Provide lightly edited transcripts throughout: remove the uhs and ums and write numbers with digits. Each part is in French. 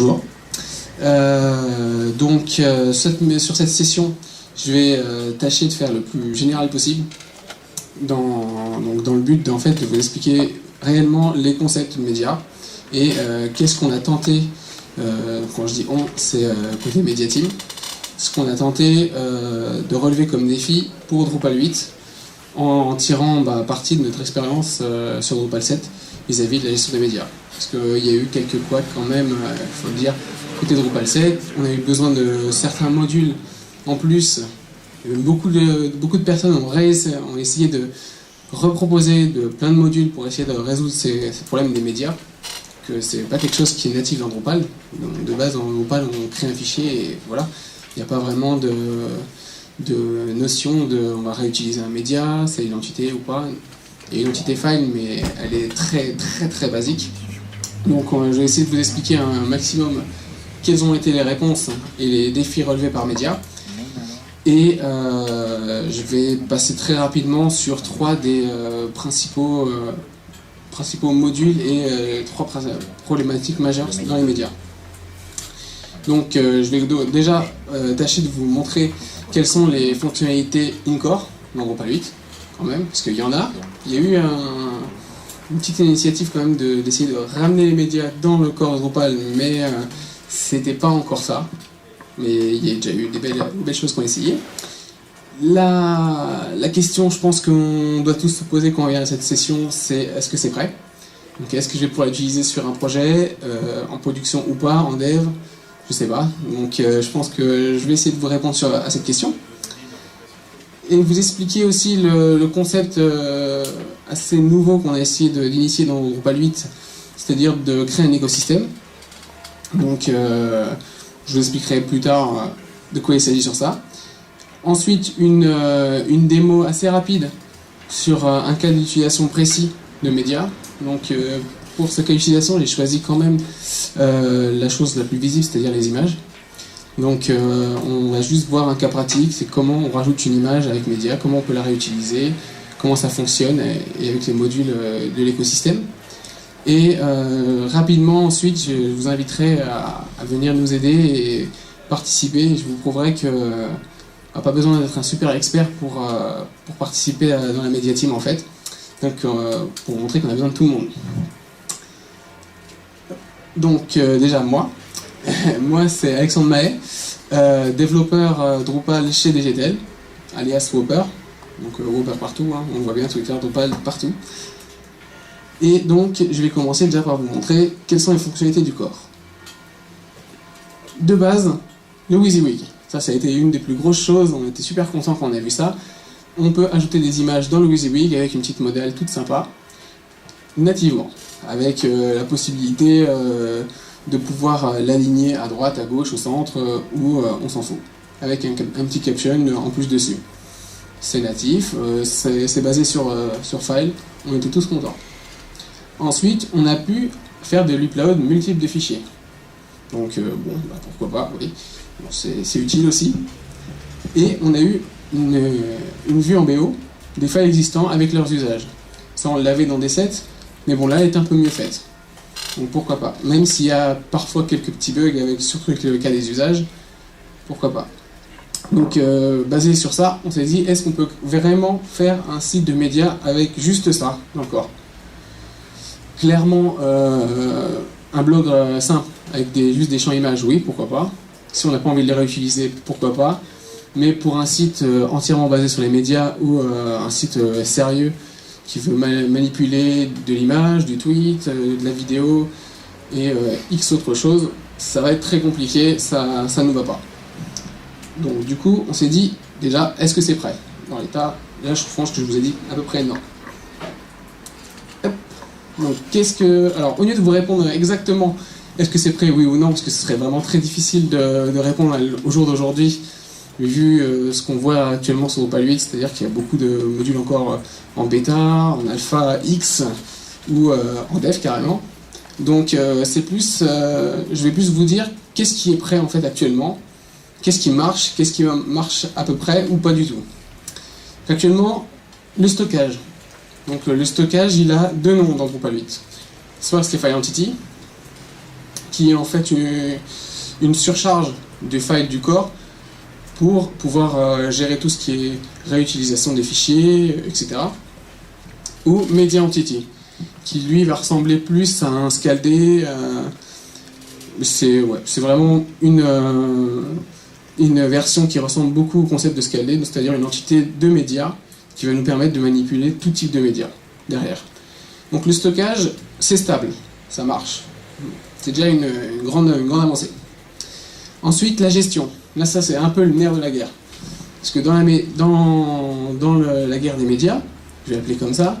Bonjour. Sur cette session, je vais tâcher de faire le plus général possible dans le but en fait, de vous expliquer réellement les concepts de médias et qu'est-ce qu'on a tenté, quand je dis on, c'est côté Media Team, ce qu'on a tenté de relever comme défi pour Drupal 8 en tirant parti de notre expérience sur Drupal 7 vis-à-vis de la gestion des médias. Parce qu'il y a eu quelques couacs quand même, il faut le dire, côté Drupal 7. On a eu besoin de certains modules en plus. Beaucoup de personnes ont essayé de reproposer plein de modules pour essayer de résoudre ces problèmes des médias. Que c'est pas quelque chose qui est natif dans Drupal. Donc, de base, dans Drupal, on crée un fichier et voilà. Il n'y a pas vraiment de notion de on va réutiliser un média, sa identité ou pas. Il y a une identité file, mais elle est très très très basique. Donc je vais essayer de vous expliquer un maximum quelles ont été les réponses et les défis relevés par média. Et je vais passer très rapidement sur trois des principaux modules et trois problématiques majeures dans les médias. Donc je vais déjà tâcher de vous montrer quelles sont les fonctionnalités in-core dans Drupal 8, quand même, parce qu'il y en a. Il y a eu une petite initiative quand même d'essayer de ramener les médias dans le corps Drupal, mais c'était pas encore ça. Mais il y a déjà eu des belles choses qu'on a essayé. La question, je pense qu'on doit tous se poser quand on vient à cette session, c'est est-ce que c'est prêt? Donc est-ce que je vais pouvoir l'utiliser sur un projet, en production ou pas, en dev? Je sais pas. Donc je pense que je vais essayer de vous répondre à cette question. Et vous expliquer aussi le concept assez nouveau qu'on a essayé d'initier dans Drupal 8, c'est-à-dire de créer un écosystème. Donc je vous expliquerai plus tard de quoi il s'agit sur ça. Ensuite, une démo assez rapide sur un cas d'utilisation précis de médias. Donc pour ce cas d'utilisation, j'ai choisi quand même la chose la plus visible, c'est-à-dire les images. Donc on va juste voir un cas pratique, c'est comment on rajoute une image avec média, comment on peut la réutiliser, comment ça fonctionne et avec les modules de l'écosystème. Et rapidement ensuite, je vous inviterai à venir nous aider et participer. Je vous prouverai qu'on n'a pas besoin d'être un super expert pour participer dans la Media Team en fait. Donc pour montrer qu'on a besoin de tout le monde. Donc déjà moi c'est Alexandre Mahé, développeur Drupal chez DGTL, alias Whopper. Donc Whopper partout, hein, on voit bien Twitter, Drupal partout. Et donc je vais commencer déjà par vous montrer quelles sont les fonctionnalités du corps. De base, le WYSIWYG. Ça a été une des plus grosses choses, on était super contents quand on a vu ça. On peut ajouter des images dans le WYSIWYG avec une petite modèle toute sympa, nativement, avec la possibilité de pouvoir l'aligner à droite, à gauche, au centre, ou on s'en fout, avec un petit caption en plus dessus. C'est natif, c'est basé sur file, on était tous contents. Ensuite, on a pu faire de l'upload multiple de fichiers. Donc pourquoi pas, oui, bon, c'est utile aussi. Et on a eu une vue en BO des files existants avec leurs usages. Ça on l'avait dans D7, mais bon là elle est un peu mieux faite. Donc pourquoi pas. Même s'il y a parfois quelques petits bugs, surtout avec le cas des usages, pourquoi pas. Donc basé sur ça, on s'est dit, est-ce qu'on peut vraiment faire un site de médias avec juste ça encore? Clairement, un blog simple avec juste des champs images, oui, pourquoi pas. Si on n'a pas envie de les réutiliser, pourquoi pas. Mais pour un site entièrement basé sur les médias ou un site sérieux qui veut manipuler de l'image, du tweet, de la vidéo et X autre chose, ça va être très compliqué, ça ne nous va pas. Donc du coup, on s'est dit, déjà, est-ce que c'est prêt? Dans l'état, là je pense que je vous ai dit à peu près non. Hop. Donc alors au lieu de vous répondre exactement est-ce que c'est prêt, oui ou non, parce que ce serait vraiment très difficile de répondre au jour d'aujourd'hui, vu ce qu'on voit actuellement sur Drupal 8, c'est-à-dire qu'il y a beaucoup de modules encore en bêta, en alpha X ou en dev carrément. Donc c'est plus, je vais plus vous dire qu'est-ce qui est prêt en fait actuellement, qu'est-ce qui marche à peu près ou pas du tout. Actuellement, le stockage. Donc le stockage, il a deux noms dans Drupal 8. Soit c'est File Entity, qui est en fait une surcharge du file du corps pour pouvoir gérer tout ce qui est réutilisation des fichiers, etc. Ou Media Entity, qui lui va ressembler plus à un scaldé. C'est vraiment une version qui ressemble beaucoup au concept de scaldé, c'est-à-dire une entité de médias qui va nous permettre de manipuler tout type de médias derrière. Donc le stockage, c'est stable, ça marche. C'est déjà une grande avancée. Ensuite, la gestion. Là, ça, c'est un peu le nerf de la guerre. Parce que dans la guerre des médias, je vais l'appeler comme ça,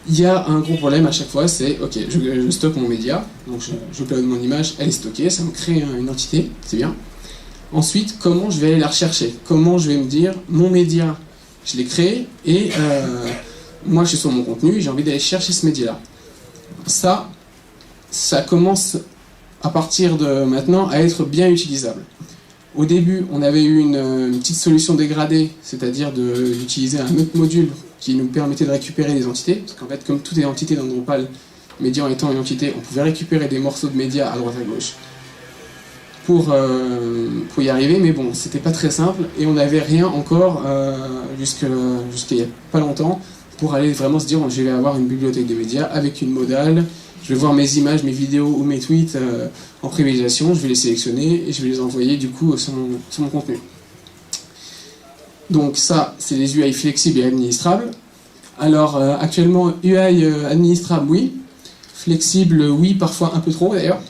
il y a un gros problème à chaque fois, c'est ok, je stocke mon média, donc je upload mon image, elle est stockée, ça me crée une entité, c'est bien. Ensuite, comment je vais aller la rechercher? Comment je vais me dire, mon média, je l'ai créé, et moi je suis sur mon contenu, j'ai envie d'aller chercher ce média-là. Ça commence à partir de maintenant à être bien utilisable. Au début, on avait eu une petite solution dégradée, c'est-à-dire d'utiliser un autre module qui nous permettait de récupérer des entités, parce qu'en fait, comme toutes les entités dans Drupal, média étant une entité, on pouvait récupérer des morceaux de médias à droite à gauche pour y arriver, mais bon, c'était pas très simple, et on n'avait rien encore jusqu'à il y a pas longtemps pour aller vraiment se dire, je vais avoir une bibliothèque de médias avec une modale, je vais voir mes images, mes vidéos ou mes tweets en privilégiation, je vais les sélectionner et je vais les envoyer du coup sur mon contenu. Donc ça, c'est les UI flexibles et administrables. Alors actuellement, UI administrable, oui. Flexible, oui, parfois un peu trop d'ailleurs.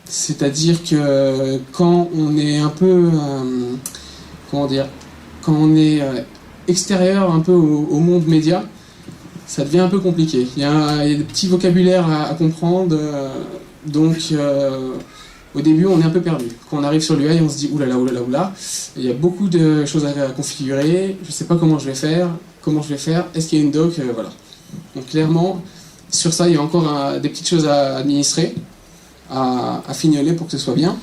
C'est-à-dire que quand on est un peu, quand on est extérieur un peu au monde média, ça devient un peu compliqué. Il y a des petits vocabulaires à comprendre, donc au début on est un peu perdu. Quand on arrive sur l'UI, on se dit oulala, oulala, oulala, il y a beaucoup de choses à configurer, je ne sais pas comment je vais faire, est-ce qu'il y a une doc, voilà. Donc clairement, sur ça, il y a encore des petites choses à administrer, à fignoler pour que ce soit bien,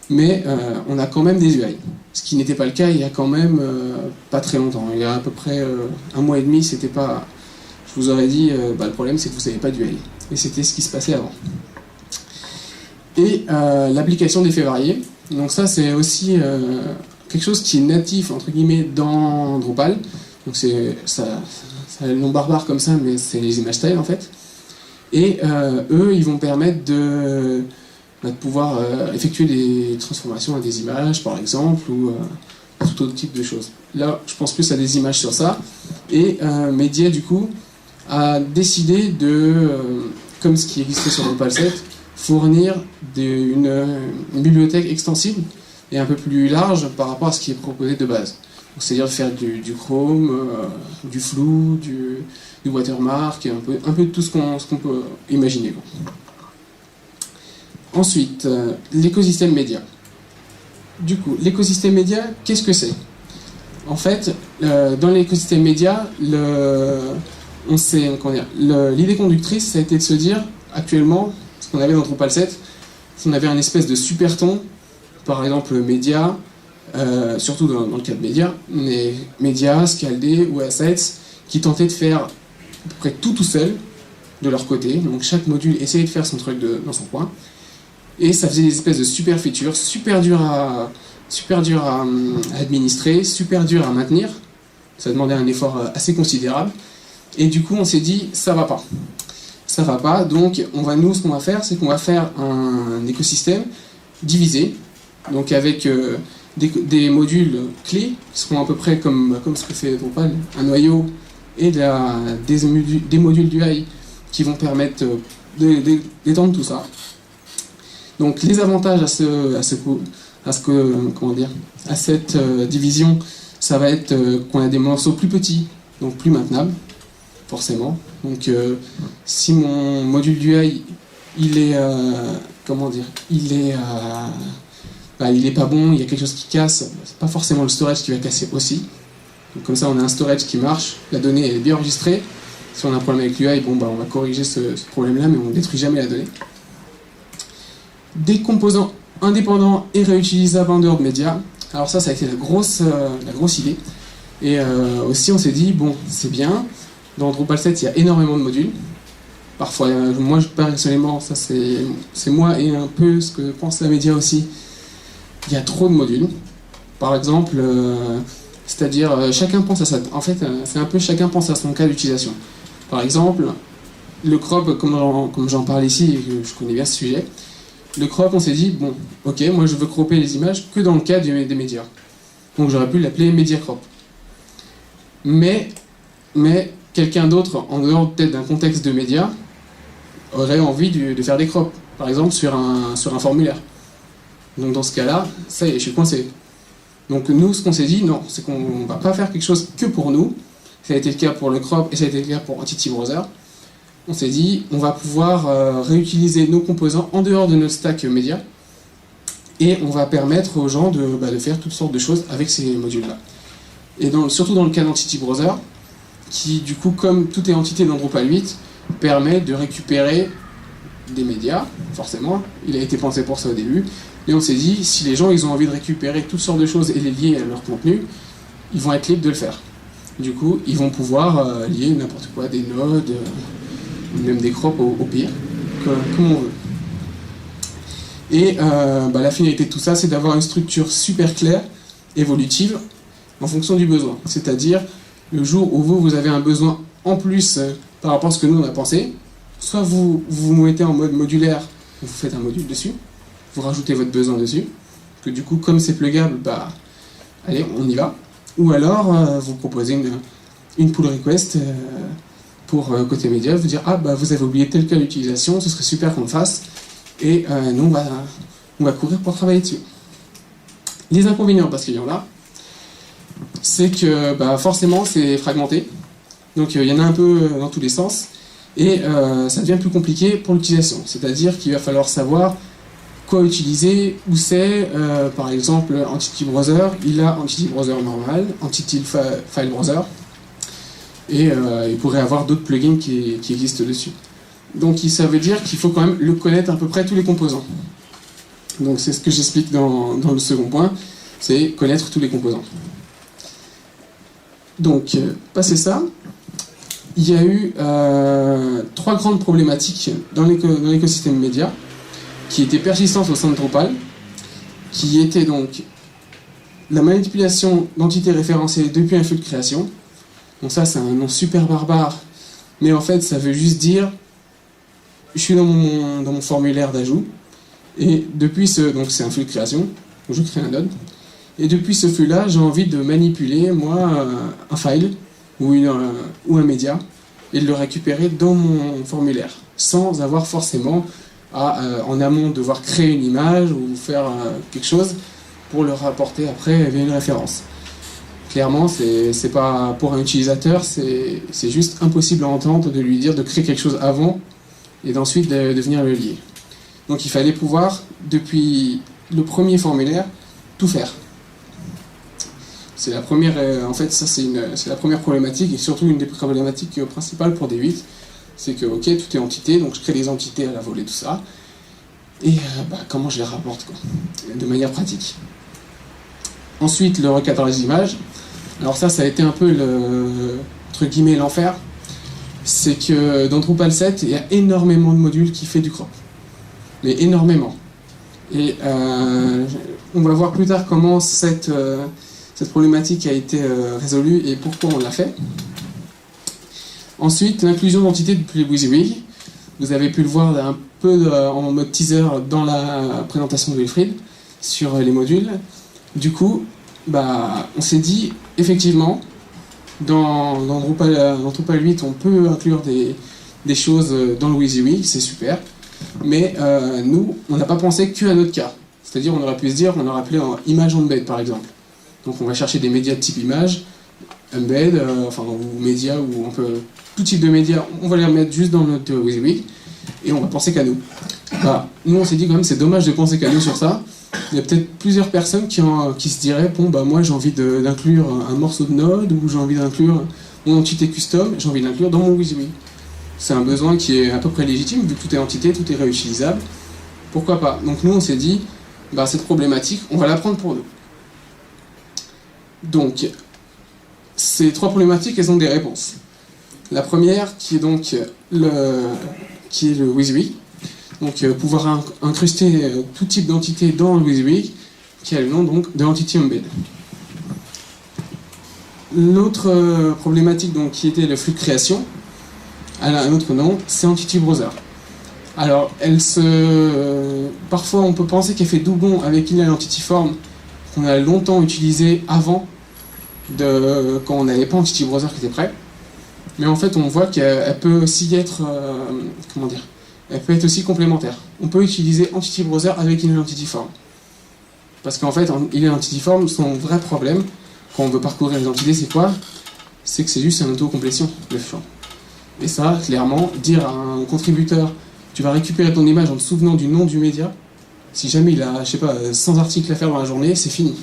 mais on a quand même des UI. Ce qui n'était pas le cas il y a quand même pas très longtemps. Il y a à peu près un mois et demi, c'était pas... Je vous aurais dit, le problème c'est que vous n'avez pas d'UI. Et c'était ce qui se passait avant. Et l'application d'effets variés. Donc ça c'est aussi quelque chose qui est natif entre guillemets dans Drupal. Donc ça a le nom barbare comme ça, mais c'est les image styles en fait. Et eux, ils vont permettre de pouvoir effectuer des transformations à des images par exemple, ou tout autre type de choses. Là, je pense plus à des images sur ça. Et Media du coup a décidé de, comme ce qui existait sur Drupal 7, fournir une bibliothèque extensible et un peu plus large par rapport à ce qui est proposé de base. C'est-à-dire de faire du Chrome, du flou, du watermark, un peu de tout ce qu'on peut imaginer. Ensuite, l'écosystème média. Du coup, l'écosystème média, qu'est-ce que c'est? En fait, dans l'écosystème média, l'idée conductrice, ça a été de se dire, actuellement, ce qu'on avait dans Drupal 7, on avait un espèce de super ton, par exemple média, surtout dans le cas de média, mais média, scaldé ou assets, qui tentaient de faire à peu près tout seul, de leur côté. Donc chaque module essayait de faire son truc dans son coin, et ça faisait des espèces de super features, super dur à administrer, super dur à maintenir. Ça demandait un effort assez considérable. Et du coup, on s'est dit, ça va pas. Ça va pas, donc ce qu'on va faire, c'est qu'on va faire un écosystème divisé, donc avec des modules clés, qui seront à peu près comme ce que fait Drupal, un noyau et des modules d'UI qui vont permettre d'étendre tout ça. Donc les avantages à cette division, ça va être qu'on a des morceaux plus petits, donc plus maintenables, forcément. Donc si mon module d'UI il est pas bon, il y a quelque chose qui casse, c'est pas forcément le storage qui va casser aussi. Donc comme ça on a un storage qui marche, la donnée est bien enregistrée. Si on a un problème avec l'UI, on va corriger ce problème-là, mais on ne détruit jamais la donnée. Des composants indépendants et réutilisables en dehors de médias. Alors ça a été la grosse idée. Et aussi on s'est dit, bon, c'est bien, dans Drupal 7 il y a énormément de modules. Parfois, moi personnellement, ça c'est moi et un peu ce que pense la média aussi, il y a trop de modules. Par exemple, c'est-à-dire chacun pense à ça. En fait, c'est un peu chacun pense à son cas d'utilisation. Par exemple, le crop, comme j'en parle ici, et que je connais bien ce sujet, le crop, on s'est dit, bon, ok, moi je veux cropper les images que dans le cas des médias. Donc j'aurais pu l'appeler media crop. Mais quelqu'un d'autre, en dehors peut-être d'un contexte de médias, aurait envie de faire des crops, par exemple sur un formulaire. Donc dans ce cas-là, ça y est, je suis coincé. Donc nous, ce qu'on s'est dit, non, c'est qu'on ne va pas faire quelque chose que pour nous. Ça a été le cas pour le crop et ça a été le cas pour Entity Browser. On s'est dit, on va pouvoir réutiliser nos composants en dehors de notre stack média et on va permettre aux gens de faire toutes sortes de choses avec ces modules-là. Et surtout dans le cas d'Entity Browser, qui du coup, comme tout est entité dans Drupal 8, permet de récupérer des médias, forcément, il a été pensé pour ça au début, et on s'est dit, si les gens ils ont envie de récupérer toutes sortes de choses et les lier à leur contenu, ils vont être libres de le faire. Du coup, ils vont pouvoir lier n'importe quoi, des nodes, même des crops au pire, comme on veut. Et la finalité de tout ça, c'est d'avoir une structure super claire, évolutive, en fonction du besoin. C'est-à-dire, le jour où vous avez un besoin en plus par rapport à ce que nous on a pensé, soit vous mettez en mode modulaire, vous faites un module dessus, vous rajoutez votre besoin dessus, que du coup, comme c'est pluggable, allez, on y va. Ou alors, vous proposez une pull request pour côté média, vous dire, vous avez oublié tel cas d'utilisation, ce serait super qu'on le fasse, et nous, on va courir pour travailler dessus. Les inconvénients, parce qu'il y en a, c'est que forcément, c'est fragmenté, donc il y en a un peu dans tous les sens, et ça devient plus compliqué pour l'utilisation, c'est-à-dire qu'il va falloir savoir quoi utiliser, où c'est, par exemple Entity Browser, il a Entity Browser normal, Entity File Browser, et il pourrait avoir d'autres plugins qui existent dessus. Donc ça veut dire qu'il faut quand même le connaître à peu près tous les composants. Donc c'est ce que j'explique dans le second point, c'est connaître tous les composants. Donc, passé ça, il y a eu 3 grandes problématiques dans l'écosystème média qui étaient persistantes au sein de Drupal, qui étaient donc la manipulation d'entités référencées depuis un flux de création. Donc ça, c'est un nom super barbare, mais en fait, ça veut juste dire je suis dans mon formulaire d'ajout, et depuis donc c'est un flux de création, donc je crée un node, et depuis ce flux-là, j'ai envie de manipuler, moi, un file ou un média, et de le récupérer dans mon formulaire, sans avoir forcément en amont devoir créer une image ou faire quelque chose pour le rapporter après via une référence. Clairement, c'est pas pour un utilisateur, c'est juste impossible à entendre de lui dire de créer quelque chose avant et d'ensuite de venir le lier. Donc il fallait pouvoir, depuis le premier formulaire, tout faire. C'est la première, en fait, ça c'est la première problématique et surtout une des problématiques principales pour D8, c'est que ok, tout est entité, donc je crée des entités à la volée, tout ça, et comment je les rapporte quoi, de manière pratique. Ensuite, le recadrage d'images. Alors ça a été un peu entre guillemets l'enfer. C'est que dans Drupal 7, il y a énormément de modules qui fait du crop. Mais énormément. Et on va voir plus tard comment cette problématique a été résolue et pourquoi on l'a fait. Ensuite, l'inclusion d'entités depuis WYSIWYG. Vous avez pu le voir un peu en mode teaser dans la présentation de Wilfried sur les modules. Du coup, on s'est dit, effectivement, dans Drupal 8, on peut inclure des choses dans le WYSIWYG, c'est super, mais nous, on n'a pas pensé qu'à notre cas. C'est-à-dire, on aurait pu se dire, on aurait appelé en image embed, par exemple. Donc, on va chercher des médias de type image, embed, ou médias, où on peut, tout type de médias, on va les remettre juste dans notre WYSIWYG, et on va penser qu'à nous. Nous, on s'est dit quand même, c'est dommage de penser qu'à nous sur ça. Il y a peut-être plusieurs personnes qui se diraient moi j'ai envie d'inclure un morceau de node ou j'ai envie d'inclure mon entité custom, j'ai envie de l'inclure dans mon WYSIWYG. C'est un besoin qui est à peu près légitime vu que tout est entité, tout est réutilisable. Pourquoi pas? Donc nous on s'est dit cette problématique, on va la prendre pour nous. Donc ces 3 problématiques, elles ont des réponses. La première qui est donc le WYSIWYG, donc pouvoir incruster tout type d'entité dans le WYSIWYG, qui a le nom donc de Entity Embed. L'autre problématique donc, qui était le flux de création, elle a un autre nom, c'est Entity Browser. Alors, parfois on peut penser qu'elle fait doublon avec Inline Entity Form qu'on a longtemps utilisé avant, quand on n'avait pas Entity Browser qui était prêt. Mais en fait, on voit qu'elle peut aussi être, elle peut être aussi complémentaire. On peut utiliser Entity Browser avec Inline Entity Form. Parce qu'en fait, Inline Entity Form, son vrai problème, quand on veut parcourir les entités, c'est quoi? C'est que c'est juste une auto-complétion, le champ. Et ça, clairement, dire à un contributeur, tu vas récupérer ton image en te souvenant du nom du média, si jamais il a, 100 articles à faire dans la journée, c'est fini.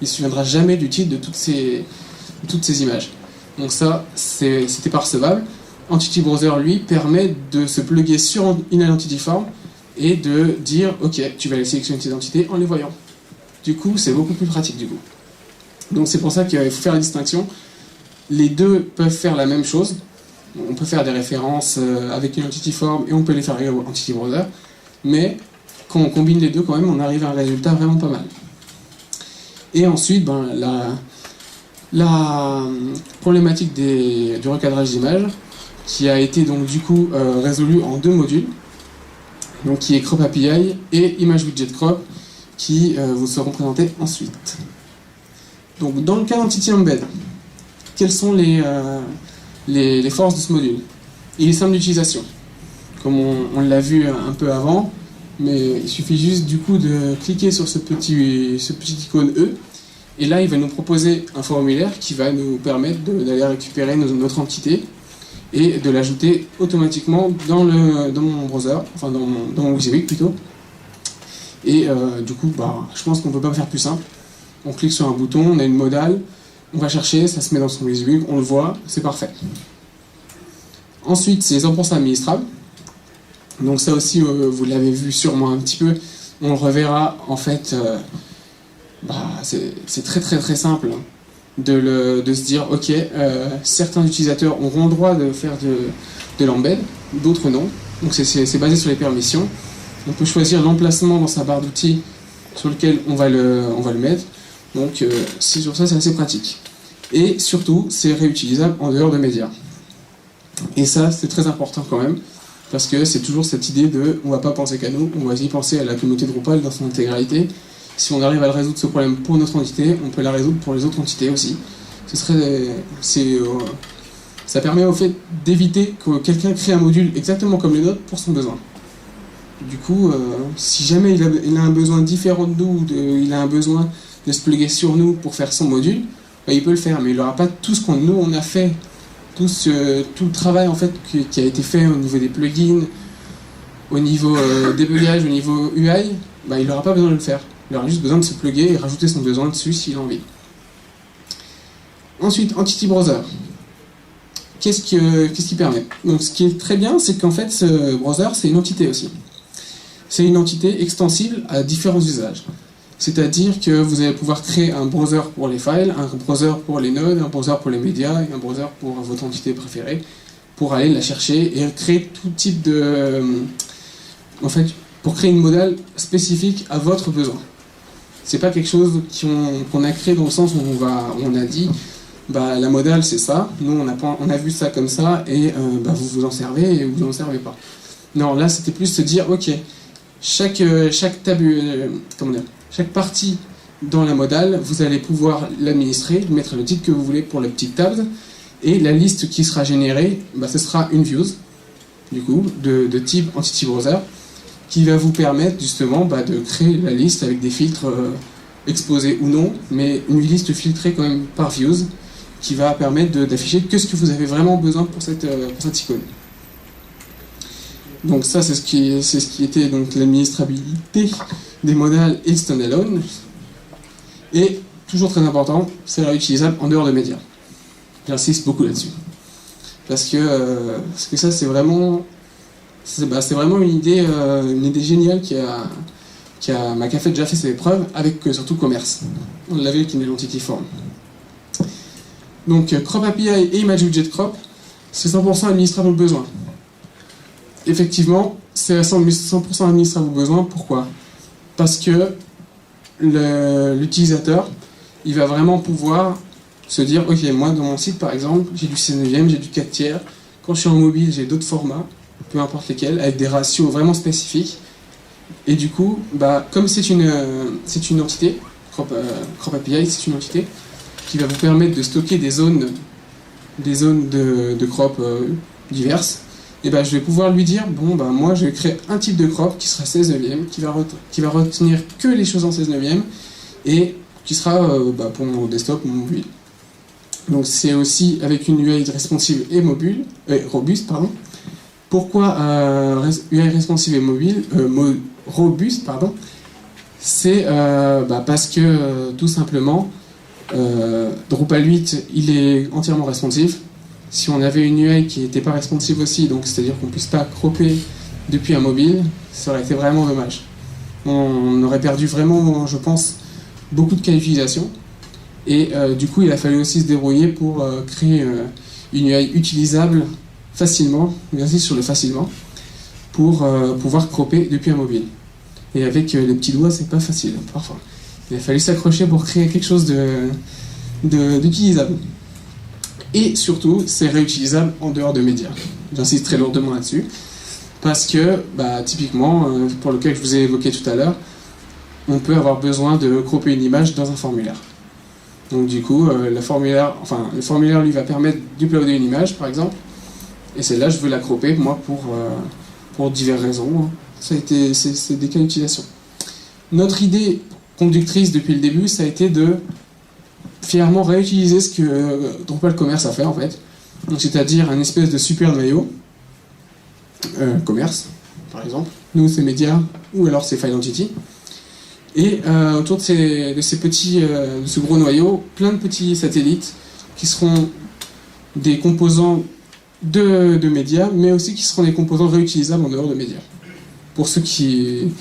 Il ne se souviendra jamais du titre de toutes ces images. Donc ça, c'était pas recevable. Entity Browser, lui, permet de se plugger sur Inline Entity Form et de dire, ok, tu vas aller sélectionner tes entités en les voyant. Du coup, c'est beaucoup plus pratique, du coup. Donc c'est pour ça qu'il faut faire la distinction. Les deux peuvent faire la même chose. On peut faire des références avec une Entity Form et on peut les faire avec Entity Browser. Mais quand on combine les deux, quand même, on arrive à un résultat vraiment pas mal. Et ensuite, la problématique du recadrage d'images, qui a été donc du coup résolue en 2 modules, donc qui est Crop API et Image Widget Crop, qui vous seront présentés ensuite. Donc dans le cas d'Entity Embed, quelles sont les forces de ce module? Il est simple d'utilisation, comme on l'a vu un peu avant, mais il suffit juste du coup de cliquer sur ce petit icône E, et là il va nous proposer un formulaire qui va nous permettre d'aller récupérer notre entité et de l'ajouter automatiquement dans mon browser, enfin dans mon WYSIWYG plutôt. Et du coup, je pense qu'on ne peut pas faire plus simple. On clique sur un bouton, on a une modale, on va chercher, ça se met dans son WYSIWYG, on le voit, c'est parfait. Ensuite, c'est les 100% administrables. Donc ça aussi, vous l'avez vu sûrement un petit peu, on le reverra. En fait, c'est très très très simple de se dire, ok, certains utilisateurs auront le droit de faire de l'embed, d'autres non. Donc c'est basé sur les permissions. On peut choisir l'emplacement dans sa barre d'outils sur lequel on va le mettre. Donc sur ça, c'est assez pratique. Et surtout, c'est réutilisable en dehors de médias. Et ça, c'est très important quand même, parce que c'est toujours cette idée de on ne va pas penser qu'à nous, on va y penser à la communauté Drupal dans son intégralité. Si on arrive à résoudre ce problème pour notre entité, on peut la résoudre pour les autres entités aussi. Ça permet au fait d'éviter que quelqu'un crée un module exactement comme les nôtres pour son besoin. Du coup, si jamais il a un besoin différent de nous, il a un besoin de se plugger sur nous pour faire son module, il peut le faire, mais il n'aura pas tout ce qu'on a fait, tout le travail en fait qui a été fait au niveau des plugins, au niveau débugage, au niveau UI, il n'aura pas besoin de le faire. Il aura juste besoin de se plugger et rajouter son besoin dessus s'il a envie. Ensuite, Entity Browser. Qu'est-ce qui permet? Donc, ce qui est très bien, c'est qu'en fait, ce browser, c'est une entité aussi. C'est une entité extensible à différents usages. C'est-à-dire que vous allez pouvoir créer un browser pour les files, un browser pour les nodes, un browser pour les médias et un browser pour votre entité préférée, pour aller la chercher et créer tout type de... En fait, pour créer une modale spécifique à votre besoin. C'est pas quelque chose qu'on a créé dans le sens où on a dit la modale c'est ça, nous on a vu ça comme ça et vous vous en servez et vous en servez pas. Non, là c'était plus se dire ok, chaque partie dans la modale, vous allez pouvoir l'administrer, mettre le titre que vous voulez pour le petit tabs, et la liste qui sera générée, ce sera une views, du coup, de type Entity Browser, qui va vous permettre justement de créer la liste avec des filtres exposés ou non, mais une liste filtrée quand même par views, qui va permettre d'afficher que ce que vous avez vraiment besoin pour cette icône. Donc ça, c'est ce qui était donc l'administrabilité des modales et standalone. Et toujours très important, c'est réutilisable en dehors de médias. J'insiste beaucoup là-dessus. Parce que ça, c'est vraiment une idée géniale qui a déjà fait ses preuves avec surtout Commerce. On l'avait avec une Entity Form. Donc Crop API et Image Widget Crop, c'est 100% administrable au besoin. Effectivement, c'est 100% administrable au besoin. Pourquoi? Parce que l'utilisateur, il va vraiment pouvoir se dire, ok, moi dans mon site par exemple, j'ai du 16/9, j'ai du 4 tiers. Quand je suis en mobile, j'ai d'autres formats, peu importe lesquels, avec des ratios vraiment spécifiques. Et du coup, comme c'est une entité, Crop API, c'est une entité qui va vous permettre de stocker des zones de crop diverses. Et je vais pouvoir lui dire, moi je vais créer un type de crop qui sera 16/9, qui va retenir que les choses en 16/9 et qui sera pour mon desktop ou mon mobile. Donc c'est aussi avec une UI responsive et robuste. Pourquoi UI responsive et robuste, c'est parce que tout simplement Drupal 8 il est entièrement responsive. Si on avait une UI qui n'était pas responsive aussi, donc c'est-à-dire qu'on ne puisse pas cropper depuis un mobile, ça aurait été vraiment dommage. On aurait perdu vraiment, je pense, beaucoup de cas d'utilisation. Et du coup, il a fallu aussi se débrouiller pour créer une UI utilisable facilement, j'insiste sur le facilement, pour pouvoir cropper depuis un mobile. Et avec les petits doigts, c'est pas facile, parfois. Il a fallu s'accrocher pour créer quelque chose d'utilisable. Et surtout, c'est réutilisable en dehors de médias. J'insiste très lourdement là-dessus, parce que, typiquement, pour le cas que je vous ai évoqué tout à l'heure, on peut avoir besoin de cropper une image dans un formulaire. Donc du coup, le formulaire lui va permettre d'uploader une image, par exemple, et celle-là, je veux la cropper, moi, pour diverses raisons. C'est des cas d'utilisation. Notre idée conductrice depuis le début, ça a été de fièrement réutiliser ce que Drupal Commerce a fait, en fait. Donc, c'est-à-dire un espèce de super noyau, commerce, par exemple. Nous, c'est média, ou alors c'est file entity. Et autour de ce gros noyau, plein de petits satellites qui seront des composants de médias, mais aussi qui seront des composants réutilisables en dehors de médias. Pour ceux qui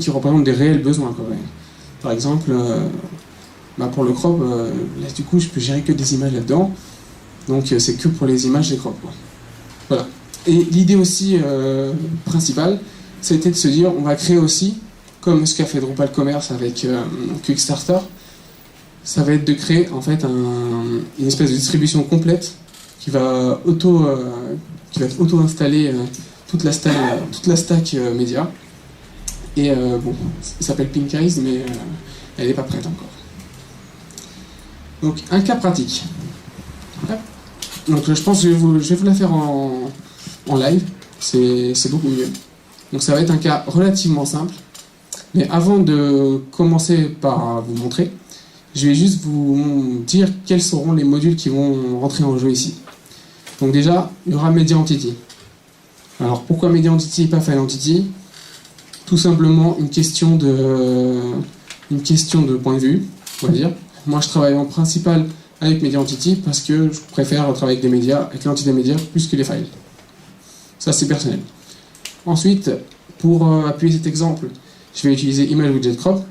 représentent des réels besoins, quand même. Par exemple, pour le crop, là, du coup, je peux gérer que des images là-dedans. Donc, c'est que pour les images des crops, quoi. Voilà. Et l'idée aussi principale, c'était de se dire, on va créer aussi, comme ce qu'a fait Drupal Commerce avec Quickstarter, ça va être de créer en fait une espèce de distribution complète qui va auto-installer toute la stack média. Et elle s'appelle Pinkeyes, mais elle n'est pas prête encore. Donc un cas pratique. Donc je pense que je vais vous la faire en live, c'est beaucoup mieux. Donc ça va être un cas relativement simple. Mais avant de commencer par vous montrer, je vais juste vous dire quels seront les modules qui vont rentrer en jeu ici. Donc déjà, il y aura Media Entity. Alors pourquoi Media Entity et pas File Entity? Tout simplement une question de point de vue, on va dire. Moi je travaille en principal avec Media Entity parce que je préfère travailler avec des médias, avec l'entité média, plus que les files. Ça c'est personnel. Ensuite, pour appuyer cet exemple, je vais utiliser Image Widget Crop,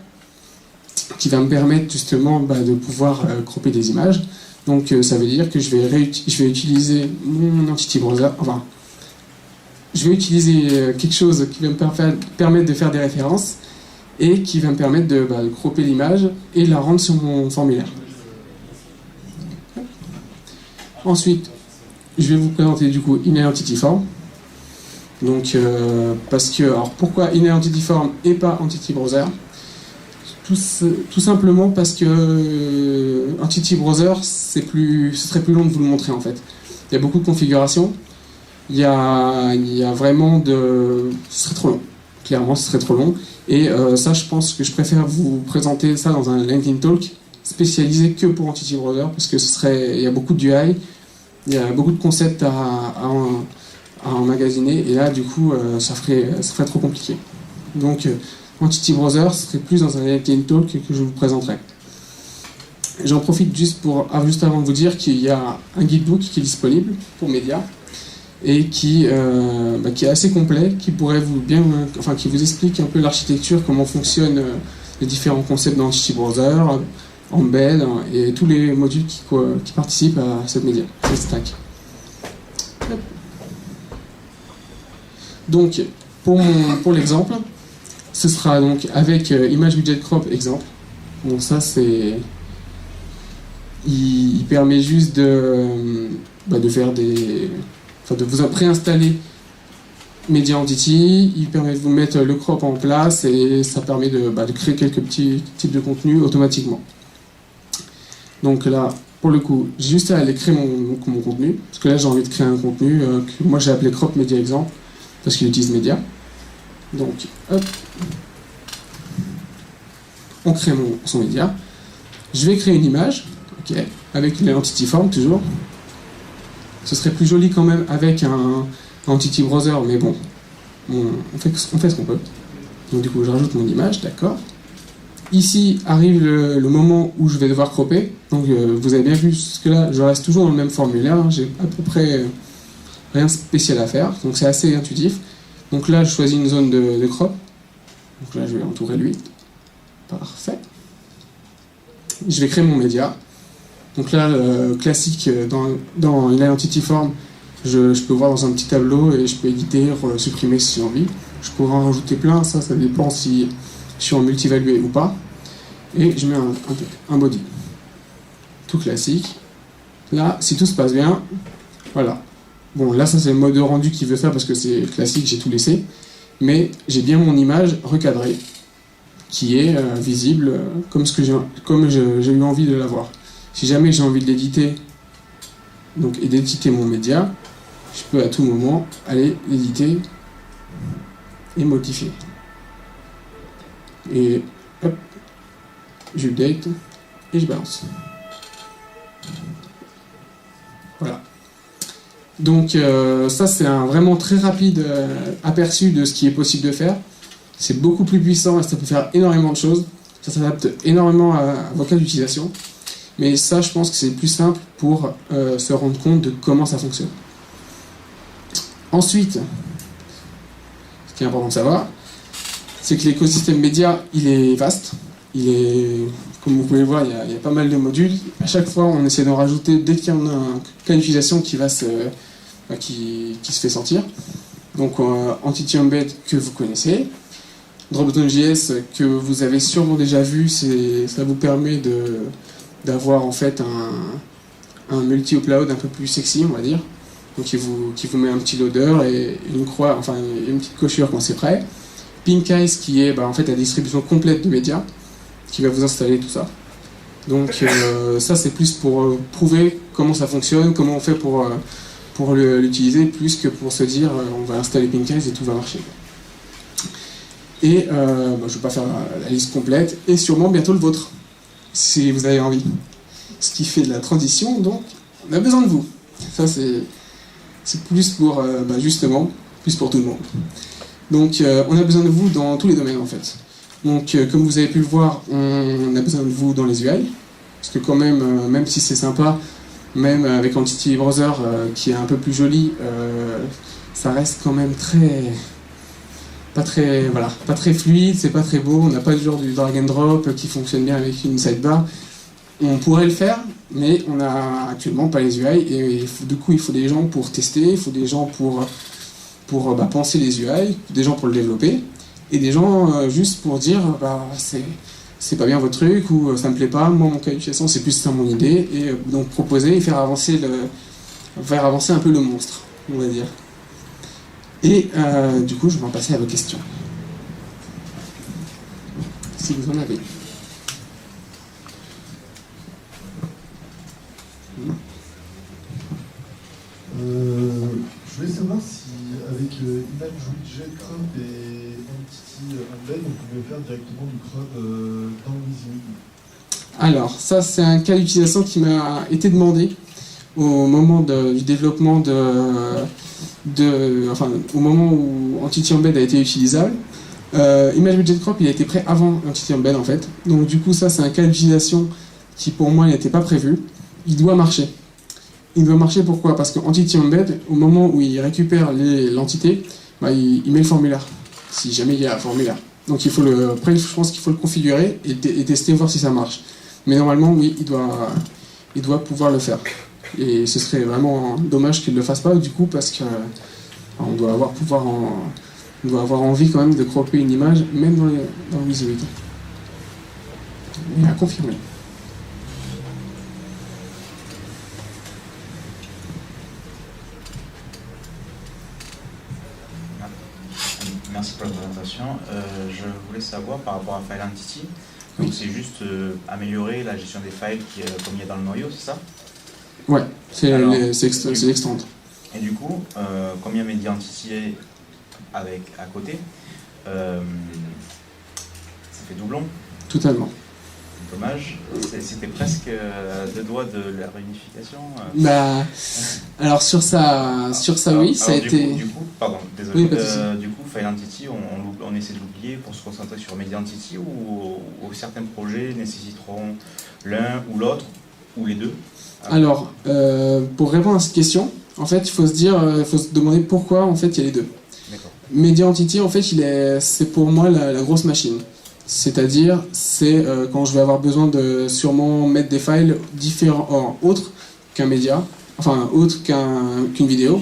qui va me permettre justement de pouvoir cropper des images. Donc ça veut dire que je vais utiliser mon Entity Browser, je vais utiliser quelque chose qui va me permettre de faire des références et qui va me permettre de cropper l'image et la rendre sur mon formulaire. Ensuite, je vais vous présenter du coup Inner Entity Form. Donc, alors pourquoi Inner Entity Form et pas Entity Browser? Tout simplement parce que Entity Browser, ce serait plus long de vous le montrer en fait. Il y a beaucoup de configurations. Il y a vraiment ce serait trop long. Clairement, ce serait trop long. Et ça, je pense que je préfère vous présenter ça dans un LinkedIn Talk spécialisé que pour Entity Browser parce que il y a beaucoup d'UI, il y a beaucoup de concepts à emmagasiner et là, du coup, ça ferait trop compliqué. Donc, Entity Browser serait plus dans un LinkedIn Talk que je vous présenterai. J'en profite juste avant de vous dire qu'il y a un guidebook qui est disponible pour Média et qui est assez complet, qui vous explique un peu l'architecture, comment fonctionnent les différents concepts d'Entity Browser, Embed et tous les modules qui participent à cette stack. Donc, pour l'exemple, ce sera donc avec Image Widget Crop exemple. Donc ça, c'est... Il permet juste de faire des... Enfin, de vous préinstaller Media Entity, il permet de vous mettre le crop en place et ça permet de créer quelques petits types de contenu automatiquement. Donc là, pour le coup, j'ai juste à aller créer mon contenu, parce que là j'ai envie de créer un contenu que moi j'ai appelé Crop Media Exemple, parce qu'il utilise Media. Donc, hop, on crée son média. Je vais créer une image, ok, avec l'entity form toujours. Ce serait plus joli quand même avec un Entity Browser, mais bon, on fait ce qu'on peut. Donc du coup, je rajoute mon image, d'accord. Ici arrive le moment où je vais devoir cropper. Donc vous avez bien vu jusque-là, je reste toujours dans le même formulaire. Hein, j'ai à peu près rien de spécial à faire, donc c'est assez intuitif. Donc là, je choisis une zone de crop. Donc là, je vais entourer lui. Parfait. Je vais créer mon média. Donc là, classique, dans l'identity form, je peux voir dans un petit tableau et je peux éditer, supprimer si j'ai envie. Je pourrais en rajouter plein, ça dépend si je suis en multivalué ou pas. Et je mets un body. Tout classique. Là, si tout se passe bien, voilà. Bon, là, ça c'est le mode de rendu qui veut ça parce que c'est classique, j'ai tout laissé. Mais j'ai bien mon image recadrée, qui est visible comme j'ai eu envie de l'avoir. Si jamais j'ai envie de l'éditer, donc et d'éditer mon média, je peux à tout moment aller l'éditer et modifier. Et hop, je update et je balance. Voilà. Donc ça c'est un vraiment très rapide aperçu de ce qui est possible de faire. C'est beaucoup plus puissant et ça peut faire énormément de choses. Ça s'adapte énormément à vos cas d'utilisation. Mais ça, je pense que c'est plus simple pour se rendre compte de comment ça fonctionne. Ensuite, ce qui est important de savoir, c'est que l'écosystème média, il est vaste. Il est, comme vous pouvez le voir, il y a pas mal de modules. À chaque fois, on essaie d'en rajouter dès qu'il y en a un cas d'utilisation qui se fait sentir. Donc, Entity Embed que vous connaissez. Drop-Zone.js que vous avez sûrement déjà vu, ça vous permet d'avoir en fait un multi-upload un peu plus sexy, on va dire. Donc qui vous met un petit loader et une croix, enfin une petite coiffure quand c'est prêt. Pinkeyes qui est en fait la distribution complète de médias, qui va vous installer tout ça. Donc ça c'est plus pour prouver comment ça fonctionne, comment on fait pour l'utiliser, plus que pour se dire on va installer Pinkeyes et tout va marcher. Et je ne vais pas faire la liste complète, et sûrement bientôt le vôtre, si vous avez envie. Ce qui fait de la transition, donc on a besoin de vous. Ça c'est plus pour, justement, plus pour tout le monde. Donc on a besoin de vous dans tous les domaines en fait. Donc comme vous avez pu le voir, on a besoin de vous dans les UI, parce que quand même, même si c'est sympa, même avec Entity Browser qui est un peu plus joli, ça reste quand même pas très fluide, c'est pas très beau, on n'a pas le genre du drag and drop qui fonctionne bien avec une sidebar. On pourrait le faire, mais on n'a actuellement pas les UI, et du coup il faut des gens pour tester, il faut des gens pour penser les UI, des gens pour le développer, et des gens juste pour dire c'est pas bien votre truc, ou ça me plaît pas, moi mon cas d'utilisation c'est plus ça mon idée, et donc proposer et faire avancer un peu le monstre, on va dire. Et du coup, je vais en passer à vos questions. Si vous en avez. Je voulais savoir si, avec Image Widget Crop et Entity Embed, on pouvait faire directement du crop dans Visio. Alors, ça, c'est un cas d'utilisation qui m'a été demandé au moment du développement au moment où Entity Embed a été utilisable. Image Widget Crop, il a été prêt avant Entity Embed en fait. Donc du coup, ça c'est un cas d'utilisation qui pour moi n'était pas prévu. Il doit marcher. Il doit marcher pourquoi? Parce que Entity Embed, au moment où il récupère l'entité, il met le formulaire. Si jamais il y a un formulaire. Donc après, je pense qu'il faut le configurer et tester, voir si ça marche. Mais normalement, oui, il doit pouvoir le faire. Et ce serait vraiment dommage qu'il ne le fasse pas, du coup, parce que Alors, on doit avoir envie quand même de cropper une image, même dans le WYSIWYG. Et à confirmer. Merci pour la présentation. Je voulais savoir par rapport à File Entity, Oui. donc c'est juste améliorer la gestion des files comme il y a dans le noyau, c'est ça? Ouais, c'est Alors, l'extendre. Et du coup, comme il y a Media Entity à côté, ça fait doublon. Totalement. Dommage. C'était presque deux doigts de la réunification. Bah, alors sur ça oui, ça a été... Du coup, pardon, désolé. Oui, pas de souci. Du coup, File Entity, on essaie de l'oublier pour se concentrer sur Media Entity ou certains projets nécessiteront l'un ou l'autre, ou les deux? Alors, pour répondre à cette question, en fait, il faut se demander pourquoi en fait il y a les deux. D'accord. Media Entity, en fait, c'est pour moi la grosse machine. C'est-à-dire, c'est quand je vais avoir besoin de sûrement mettre des files différents, autres qu'un média, enfin autre qu'une vidéo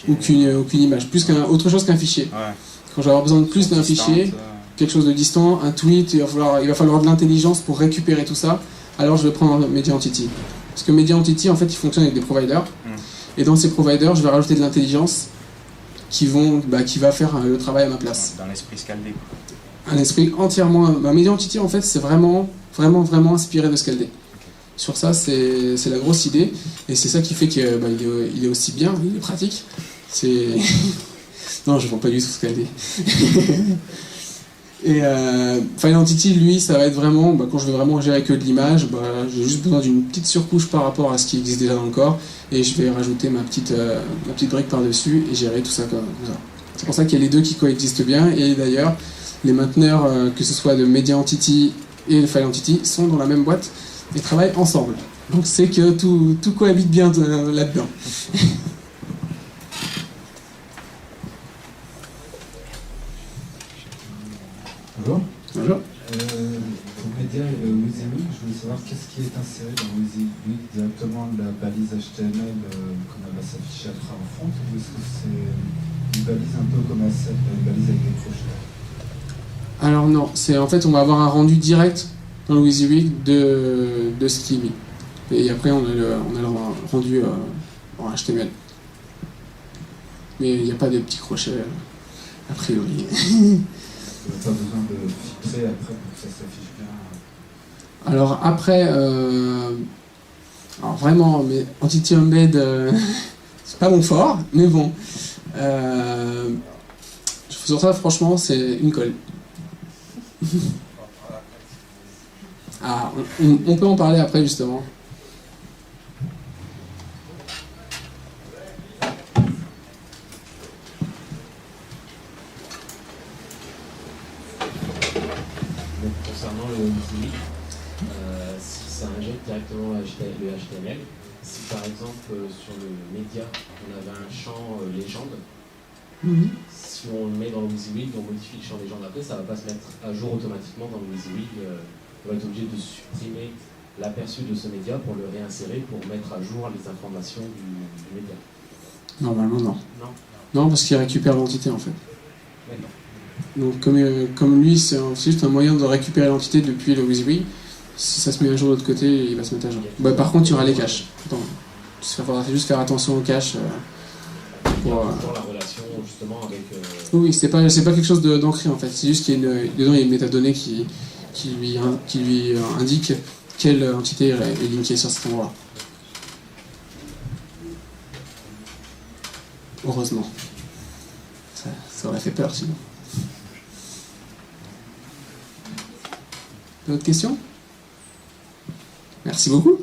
ou qu'une image, autre chose qu'un fichier. Ouais. Quand je vais avoir besoin de plus d'un fichier, quelque chose de distant, un tweet, il va falloir de l'intelligence pour récupérer tout ça, alors je vais prendre Media Entity. Parce que Media Entity, en fait, il fonctionne avec des providers, et dans ces providers, je vais rajouter de l'intelligence qui va faire le travail à ma place. Dans l'esprit Scaldé. Un esprit entièrement... Media Entity, en fait, c'est vraiment inspiré de Scaldé. Sur ça, c'est la grosse idée, et c'est ça qui fait qu'il est aussi bien, il est pratique. Non, je ne vends pas du tout Scaldé. Et File Entity, lui, ça va être vraiment, quand je veux vraiment gérer que de l'image, j'ai juste besoin d'une petite surcouche par rapport à ce qui existe déjà dans le corps, et je vais rajouter ma petite brique par-dessus et gérer tout ça comme ça. C'est pour ça qu'il y a les deux qui coexistent bien, et d'ailleurs, les mainteneurs, que ce soit de Media Entity et File Entity, sont dans la même boîte et travaillent ensemble. Donc c'est que tout cohabite bien là-dedans. Bonjour. Bonjour. Pour Media WYSIWYG, je voulais savoir qu'est-ce qui est inséré dans WYSIWYG, directement la balise HTML qu'on va s'afficher après en front, ou est-ce que c'est une balise un peu comme une balise avec des crochets? Alors non, en fait on va avoir un rendu direct dans le WYSIWYG de ce qui est mis. Et après on a le rendu en HTML. Mais il n'y a pas de petits crochets a priori. Pas besoin de filtrer après pour que ça s'affiche bien. Alors après, alors vraiment, mais Entity Embed, c'est pas mon fort, mais bon. Sur ça, franchement, c'est une colle. Ah, on peut en parler après justement. Donc, concernant le WYSIWYG, si ça injecte directement le HTML, si par exemple sur le média on avait un champ légende, si on le met dans le WYSIWYG, on modifie le champ légende après, ça ne va pas se mettre à jour automatiquement dans le WYSIWYG. On va être obligé de supprimer l'aperçu de ce média pour le réinsérer, pour mettre à jour les informations du média. Normalement non. Non, parce qu'il récupère l'entité en fait. D'accord. Donc comme lui, c'est juste un moyen de récupérer l'entité depuis le WYSIWYG. Si ça se met à jour de l'autre côté, il va se mettre à jour. Par contre, il y aura les caches. Il faudra juste faire attention aux caches. Pour la relation justement avec... Oui, c'est pas quelque chose d'ancré en fait. C'est juste dedans il y a une métadonnée qui lui indique quelle entité est linkée sur cet endroit. Heureusement. Ça aurait fait peur sinon. D'autres questions? Merci beaucoup.